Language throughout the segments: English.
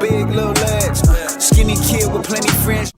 big little legs. Skinny kid with plenty friends.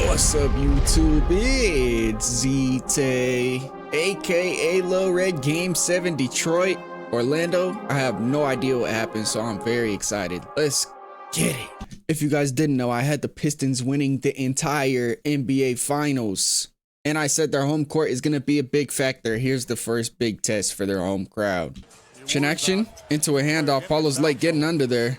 What's up, YouTube? It's ZTAY, aka Low Red. Game 7, Detroit, Orlando. I have no idea what happened, so I'm very excited. Let's get it. If you guys didn't know, I had the Pistons winning the entire NBA Finals, and I said their home court is going to be a big factor. Here's the first big test for their home crowd. Chin action into a handoff. Paulo's late getting under there.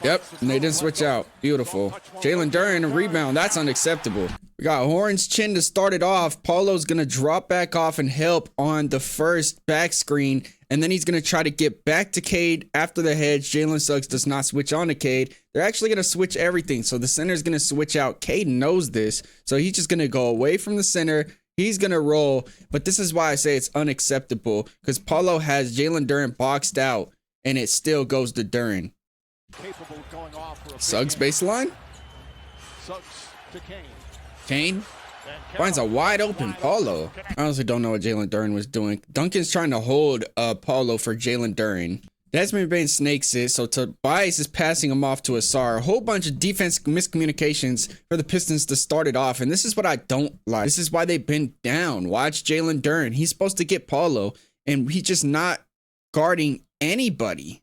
Yep, and they didn't switch out. Beautiful. Jalen Duren, a rebound. That's unacceptable. We got Horns Chin to start it off. Paulo's going to drop back off and help on the first back screen. And then he's going to try to get back to Cade after the hedge. Jalen Suggs does not switch on to Cade. They're actually going to switch everything. So the center is going to switch out. Cade knows this. So he's just going to go away from the center. He's going to roll. But this is why I say it's unacceptable. Because Paulo has Jalen Duren boxed out. And it still goes to Duren. Suggs baseline. Kane finds a wide open Paulo. I honestly don't know what Jalen Duren was doing. Duncan's trying to hold Paulo for Jalen Duren. Desmond Bain snakes it, so Tobias is passing him off to Asar. A whole bunch of defense miscommunications for the Pistons to start it off, and this is what I don't like. This is why they've been down. Watch Jalen Duren. He's supposed to get Paulo, and he's just not guarding anybody.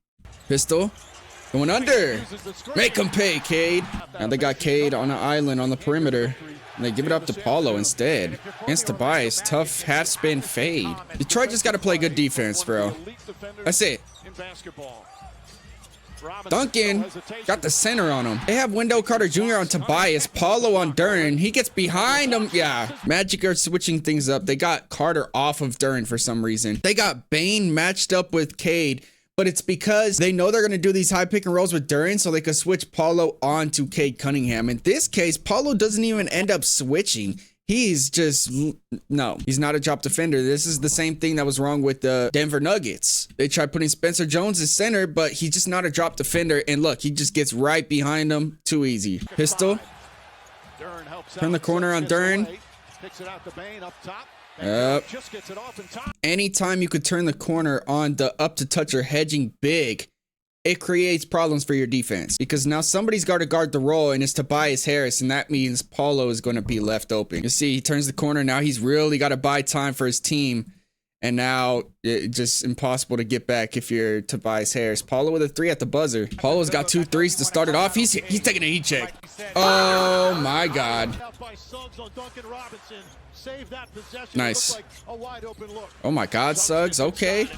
Pistol. Going under. Make him pay, Cade. And they got Cade on an island on the perimeter. And they give it up to Paulo instead. Against Tobias. Tough half spin fade. Detroit just got to play good defense, bro. That's it. Duncan got the center on him. They have Wendell Carter Jr. on Tobias. Paulo on Duren. He gets behind him. Yeah. Magic are switching things up. They got Carter off of Duren for some reason. They got Bain matched up with Cade. But it's because they know they're going to do these high pick and rolls with Duren so they could switch Paulo on to Cade Cunningham. In this case, Paulo doesn't even end up switching. He's just, no, he's not a drop defender. This is the same thing that was wrong with the Denver Nuggets. They tried putting Spencer Jones as center, but he's just not a drop defender. And look, he just gets right behind him. Too easy. Pistol. Turn the corner on Duren. Yep. Anytime you could turn the corner on the up to touch or hedging big, it creates problems for your defense because now somebody's got to guard the roll and it's Tobias Harris, and that means Paulo is going to be left open. You see, he turns the corner. Now he's really got to buy time for his team, and now it's just impossible to get back if you're Tobias Harris. Paulo with a 3 at the buzzer. Paulo's got 2 threes to start it off. He's taking a heat check. Oh my God. Nice. Oh my God, Suggs. Okay.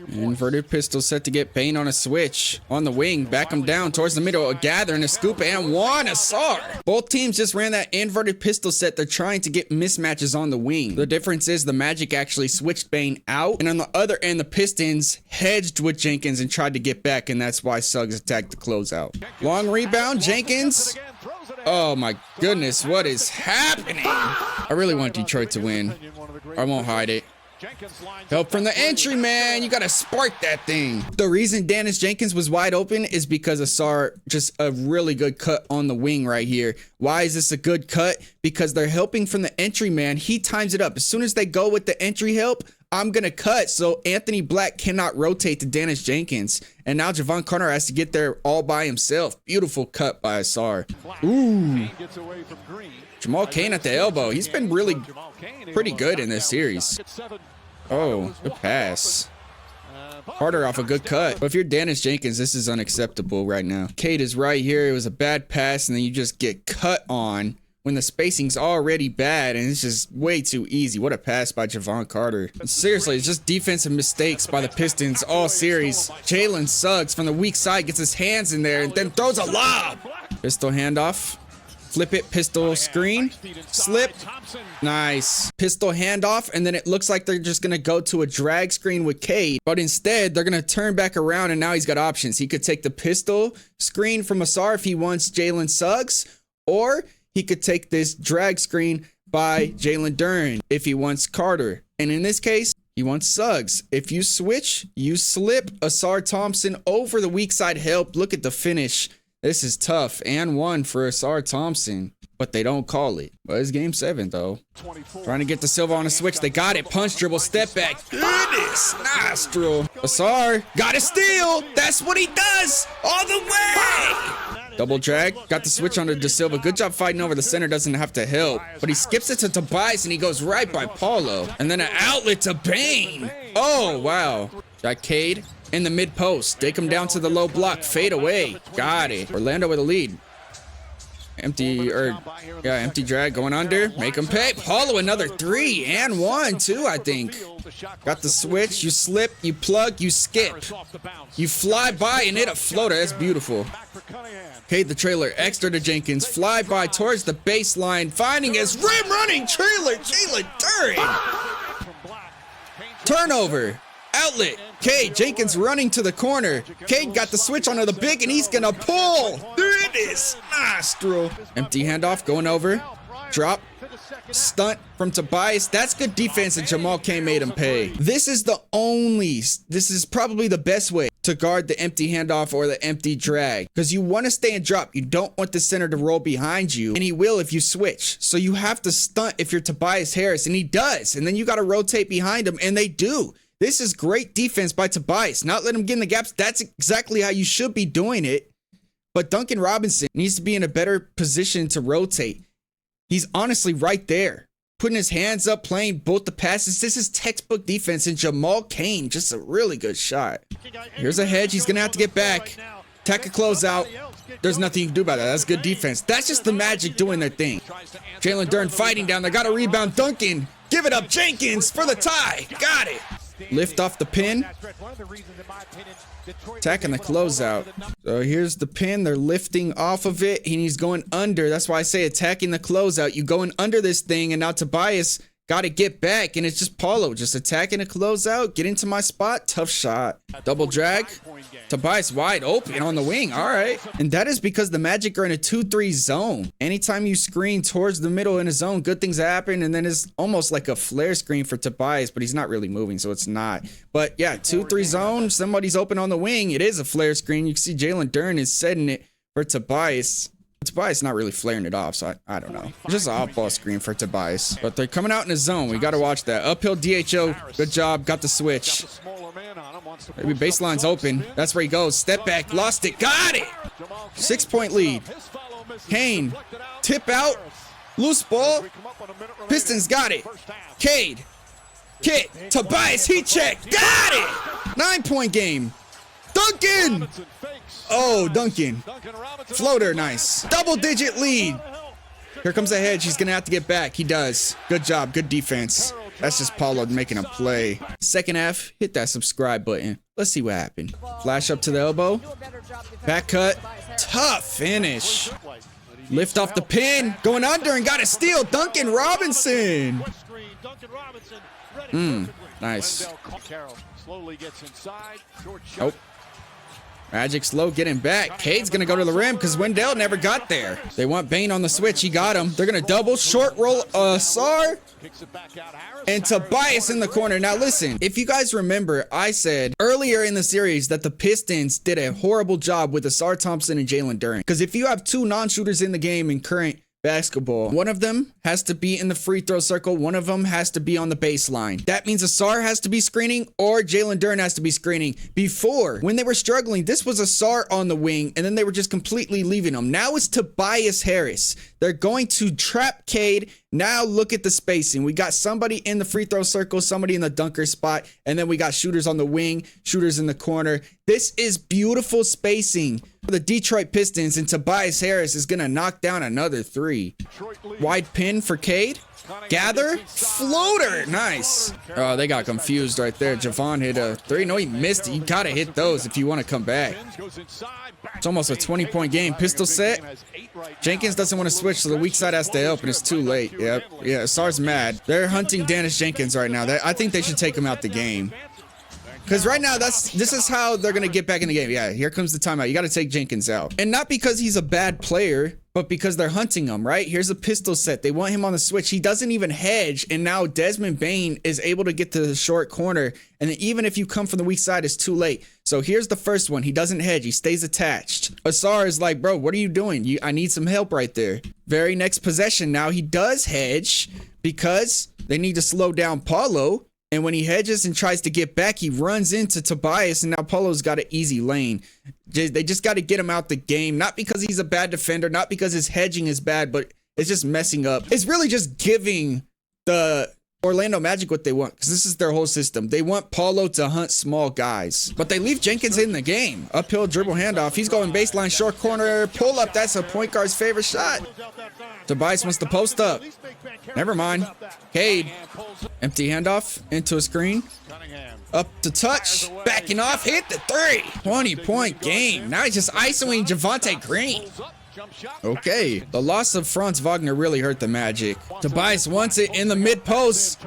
Inverted pistol set to get Bain on a switch. On the wing. Back him down towards the middle. A gather and a scoop and one. Asar. Both teams just ran that inverted pistol set. They're trying to get mismatches on the wing. The difference is the Magic actually switched Bain out. And on the other end, the Pistons hedged with Jenkins and tried to get back. And that's why Suggs attacked the closeout. Long rebound. Jenkins. Oh my goodness, what is happening? I really want Detroit to win. I won't hide it. Help from the entry, man. You gotta spark that thing. The reason Dennis Jenkins was wide open is because Asar just a really good cut on the wing right here. Why is this a good cut? Because they're helping from the entry, man. He times it up. As soon as they go with the entry help, I'm gonna cut. So Anthony Black cannot rotate to Dennis Jenkins. And now Javon Carter has to get there all by himself. Beautiful cut by Asar. Ooh. Jamal Cain at the elbow. He's been really pretty good in this series. Oh, good pass. Carter off a good cut. But if you're Dennis Jenkins, this is unacceptable right now. Cade is right here. It was a bad pass, and then you just get cut on when the spacing's already bad, and it's just way too easy. What a pass by Javon Carter. Seriously, it's just defensive mistakes by the Pistons all series. Jalen Suggs from the weak side gets his hands in there and then throws a lob. Pistol handoff. Flip it, pistol screen, slip, nice. Pistol handoff, and then it looks like they're just gonna go to a drag screen with Cade, but instead they're gonna turn back around, and now he's got options. He could take the pistol screen from Asar if he wants Jalen Suggs, or he could take this drag screen by Jalen Duren if he wants Carter. And in this case, he wants Suggs. If you switch, you slip Asar Thompson over the weak side help. Look at the finish. This is tough, and one for Asar Thompson. But but they don't call it. Well, it's game 7, though. Trying to get the Silva on a switch. They got it. Punch, dribble, step back. Goodness, nostril. Asar got a steal. That's what he does all the way. Double drag. Got the switch onto De Silva. Good job fighting over the center. Doesn't have to help. But he skips it to Tobias, and he goes right by Paulo. And then an outlet to Bane. Oh, wow. Got Cade in the mid post. Take him down to the low block. Fade away. Got it. Orlando with a lead. Empty drag going under. Make him pay. Paulo another 3 and 1 too, I think. Got the switch. You slip, you plug, you skip. You fly by and hit a floater. That's beautiful. Cade the trailer. Extra to Jenkins. Fly by towards the baseline. Finding his rim running trailer. Jalen Duren. Turnover. Outlet. Cade. Jenkins running to the corner. Cade got the switch onto the big, and he's gonna pull. There it is. Nostril. Empty handoff going over. Drop. Stunt from Tobias. That's good defense, and Jamal Cain made him pay. This is probably the best way to guard the empty handoff or the empty drag, because you want to stay and drop. You don't want the center to roll behind you, and he will if you switch. So you have to stunt if you're Tobias Harris, and he does. And then you got to rotate behind him, and they do. This is great defense by Tobias. Not let him get in the gaps. That's exactly how you should be doing it. But Duncan Robinson needs to be in a better position to rotate. He's honestly right there, putting his hands up, playing both the passes. This is textbook defense, and Jamal Cain, just a really good shot. Here's a hedge. He's going to have to get back. Tack a closeout. There's nothing you can do about that. That's good defense. That's just the Magic doing their thing. Jalen Duren fighting down there. Got a rebound. Duncan. Give it up. Jenkins for the tie. Got it. Lift off the pin. Attacking the closeout. So here's the pin. They're lifting off of it, and he's going under. That's why I say attacking the closeout. You going under this thing, and now Tobias got to get back, and it's just Paulo just attacking a closeout. Get into my spot. Tough shot. Double drag. Tobias wide open on the wing. All right. And that is because the Magic are in a 2-3 zone. Anytime you screen towards the middle in a zone, good things happen. And then it's almost like a flare screen for Tobias, but he's not really moving, so it's not. But yeah, 2-3 zone. Somebody's open on the wing. It is a flare screen. You can see Jalen Duren is setting it for Tobias. Tobias not really flaring it off, so I don't know. Just an off-ball screen for Tobias. But they're coming out in a zone. We got to watch that. Uphill DHO. Good job. Got the switch. Maybe baseline's open. That's where he goes. Step back. Lost it. Got it. 6-point lead. Kane. Tip out. Loose ball. Pistons got it. Cade. Kit. Tobias. Heat check. Got it. 9-point game. Duncan. Oh, Duncan. Floater, nice. Double-digit lead. Here comes the hedge. He's going to have to get back. He does. Good job. Good defense. That's just Paulo making a play. Second half, hit that subscribe button. Let's see what happened. Flash up to the elbow. Back cut. Tough finish. Lift off the pin. Going under and got a steal. Duncan Robinson. Nice. Oh. Magic slow getting back. Cade's going to go to the rim because Wendell never got there. They want Bane on the switch. He got him. They're going to double. Short roll. Sar. And Tobias in the corner. Now listen, if you guys remember, I said earlier in the series that the Pistons did a horrible job with Asar Thompson and Jalen Duren. Because if you have two non-shooters in the game in current basketball, one of them has to be in the free throw circle, one of them has to be on the baseline. That means Asar has to be screening or Jalen Duren has to be screening. Before, when they were struggling, this was Asar on the wing, and then they were just completely leaving him. Now it's Tobias Harris. They're going to trap Cade. Now look at the spacing. We got somebody in the free throw circle, somebody in the dunker spot, and then we got shooters on the wing, shooters in the corner. This is beautiful spacing for the Detroit Pistons, and Tobias Harris is going to knock down another three. Wide pin for Cade. Gather. Floater. Nice. Oh, they got confused right there. Javon hit a three. No, he missed it. You got to hit those if you want to come back. It's almost a 20-point game. Pistol set. Jenkins doesn't want to switch, so the weak side has to help, and it's too late. Yep. Yeah, Sar's mad. They're hunting Dennis Jenkins right now. I think they should take him out the game. Because right now, this is how they're going to get back in the game. Yeah, here comes the timeout. You got to take Jenkins out. And not because he's a bad player, but because they're hunting him, right? Here's a pistol set. They want him on the switch. He doesn't even hedge. And now Desmond Bane is able to get to the short corner. And then even if you come from the weak side, it's too late. So here's the first one. He doesn't hedge. He stays attached. Asar is like, bro, what are you doing? I need some help right there. Very next possession. Now he does hedge because they need to slow down Paulo. And when he hedges and tries to get back, he runs into Tobias, and now Paulo's got an easy lane. They just got to get him out the game, not because he's a bad defender, not because his hedging is bad, but it's just messing up. It's really just giving the Orlando Magic what they want, because this is their whole system. They want Paulo to hunt small guys, but they leave Jenkins in the game. Uphill dribble handoff. He's going baseline, short corner, pull up. That's a point guard's favorite shot. Tobias wants to post up. Never mind. Cade. Empty handoff into a screen. Up to touch. Backing off. Hit the three. 20-point game. Now he's just isoing Javonte Green. Okay. The loss of Franz Wagner really hurt the Magic. Tobias wants it in the mid post.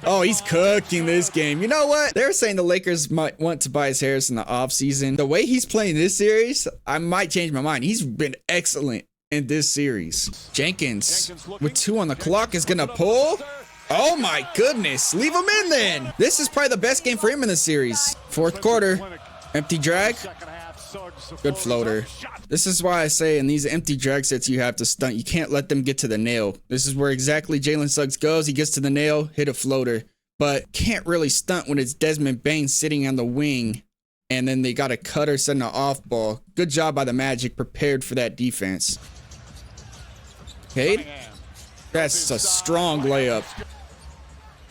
Oh, he's cooking this game. You know what? They're saying the Lakers might want Tobias Harris in the offseason. The way he's playing this series, I might change my mind. He's been excellent in this series. Jenkins with 2 on the clock is gonna pull. Oh my goodness, leave him in then. This is probably the best game for him in the series. Fourth quarter, empty drag, good floater. This is why I say in these empty drag sets you have to stunt. You can't let them get to the nail. This is where exactly Jalen Suggs goes. He gets to the nail, hit a floater, but can't really stunt when it's Desmond Bane sitting on the wing. And then they got a cutter setting an off ball. Good job by the Magic, prepared for that defense. Cade. That's a strong layup.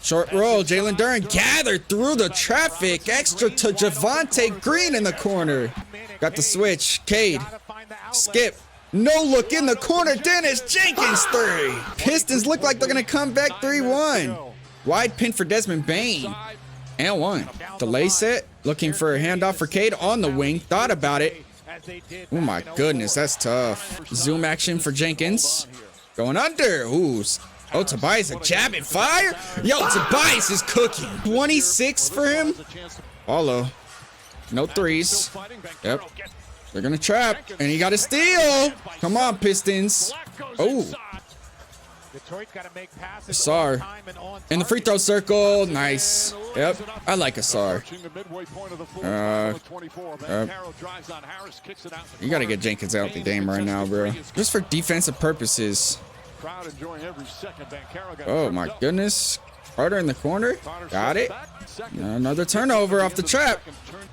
Short roll, Jalen Duren gathered through the traffic. Extra to Javonte Green in the corner. Got the switch. Cade. Skip. No look in the corner. Dennis Jenkins 3. Pistons look like they're going to come back 3-1. Wide pin for Desmond Bane. And 1. Delay set. Looking for a handoff for Cade on the wing. Thought about it. Oh my goodness, that's tough. Zoom action for Jenkins. Going under. Ooh. Oh, Tobias a jab and fire. Yo, Tobias is cooking. 26 for him. Paulo. No threes. Yep. They're going to trap. And he got a steal. Come on, Pistons. Oh. Asar in the free throw circle. Nice. Yep. I like Asar. You got to get Jenkins out the game right now, bro. Just for defensive purposes. Oh, my goodness. Carter in the corner. Got it. Another turnover off the trap.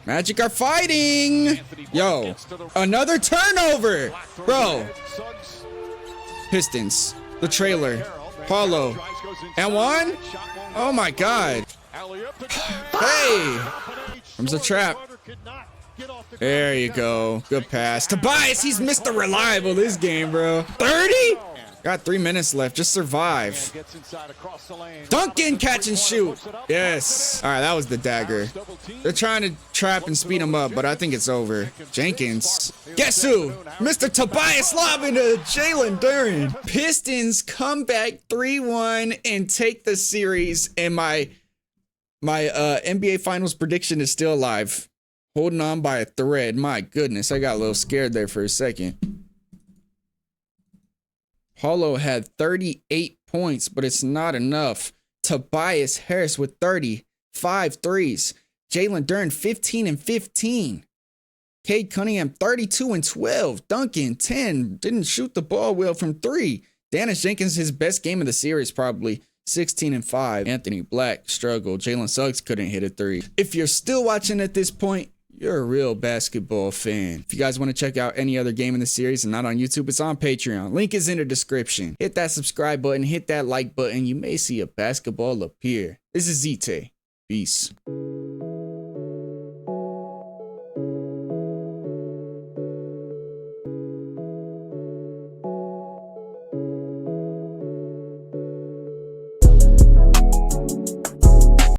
Magic are fighting. Yo, another turnover. Bro. Pistons. The trailer. Paulo. And 1. Oh, my God. Hey. Comes the trap. There you go. Good pass. Tobias, he's Mr. Reliable this game, bro. 30? Got 3 minutes left. Just survive. Duncan, catch and shoot. Yes. All right, that was the dagger. They're trying to trap and speed him up, but I think it's over. Jenkins. Guess who? Mr. Tobias lobbing to Jalen Duren. Pistons come back 3-1 and take the series. And my NBA Finals prediction is still alive. Holding on by a thread. My goodness, I got a little scared there for a second. Paulo had 38 points, but it's not enough. Tobias Harris with 30, 5 threes. Jalen Duren 15 and 15. Cade Cunningham 32 and 12. Duncan 10. Didn't shoot the ball well from 3. Dennis Jenkins, his best game of the series, probably 16 and 5. Anthony Black struggled. Jalen Suggs couldn't hit a 3. If you're still watching at this point, you're a real basketball fan. If you guys want to check out any other game in the series and not on YouTube, it's on Patreon. Link is in the description. Hit that subscribe button, hit that like button. You may see a basketball appear. This is ZTAY. Peace.